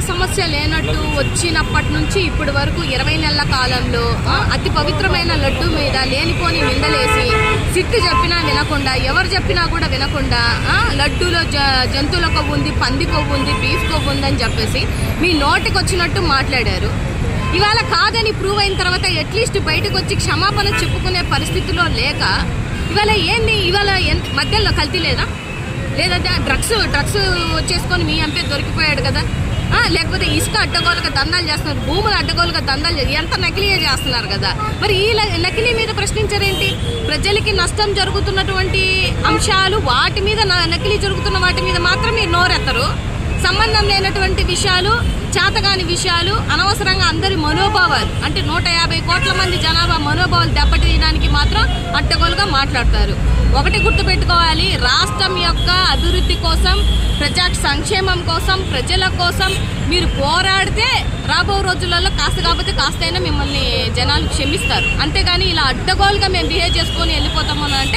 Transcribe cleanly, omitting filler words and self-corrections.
సమస్య లేనట్టు వచ్చినప్పటి నుంచి ఇప్పటి వరకు 20 నెలల కాలంలో అతి పవిత్రమైన లడ్డు మీద లేనిపోని నిందలేసి సిట్టు చెప్పినా వినకుండా, ఎవరు చెప్పినా కూడా వినకుండా, లడ్డూలో జంతువుల కొవ్వు ఉంది, పంది కొవ్వు ఉంది, బీఫ్ కొవ్వు ఉంది అని చెప్పేసి మీ నోటికి వచ్చినట్టు మాట్లాడారు. ఇవాళ కాదని ప్రూవ్ అయిన తర్వాత అట్లీస్ట్ బయటకు వచ్చి క్షమాపణ చెప్పుకునే పరిస్థితిలో లేక ఇవాళ ఏంది, ఇవాళ మధ్యలో కల్తీ లేదా, డ్రగ్స్ వచ్చేసుకొని మీ ఎంపీ దొరికిపోయాడు కదా, లేకపోతే ఇసుక అడ్డగోలుగా దందాలు చేస్తున్నారు, భూములు అడ్డగోలుగా దందాలు ఎంత నకిలీగా చేస్తున్నారు కదా. మరి ఈ నకిలీ మీద ప్రశ్నించారేంటి? ప్రజలకి నష్టం జరుగుతున్నటువంటి అంశాలు వాటి మీద, నకిలీ జరుగుతున్న వాటి మీద మాత్రం మీరు నోరెత్తరు. సంబంధం లేనటువంటి విషయాలు, చేతగాని విషయాలు, అనవసరంగా అందరి మనోభావాలు, అంటే 150 కోట్ల మంది జనాభా మనోభావాలు దెబ్బతీయడానికి మాత్రం అడ్డగోలుగా మాట్లాడతారు. ఒకటి గుర్తుపెట్టుకోవాలి, రాష్ట్రం యొక్క అభివృద్ధి కోసం, ప్రజా సంక్షేమం కోసం, ప్రజల కోసం మీరు పోరాడితే రాబో రోజులలో కాస్త కాకపోతే కాస్తైనా మిమ్మల్ని జనాలు క్షమిస్తారు. అంతేగాని ఇలా అడ్డగోలుగా మేము బిహేవ్ చేసుకొని వెళ్ళిపోతామని అంటే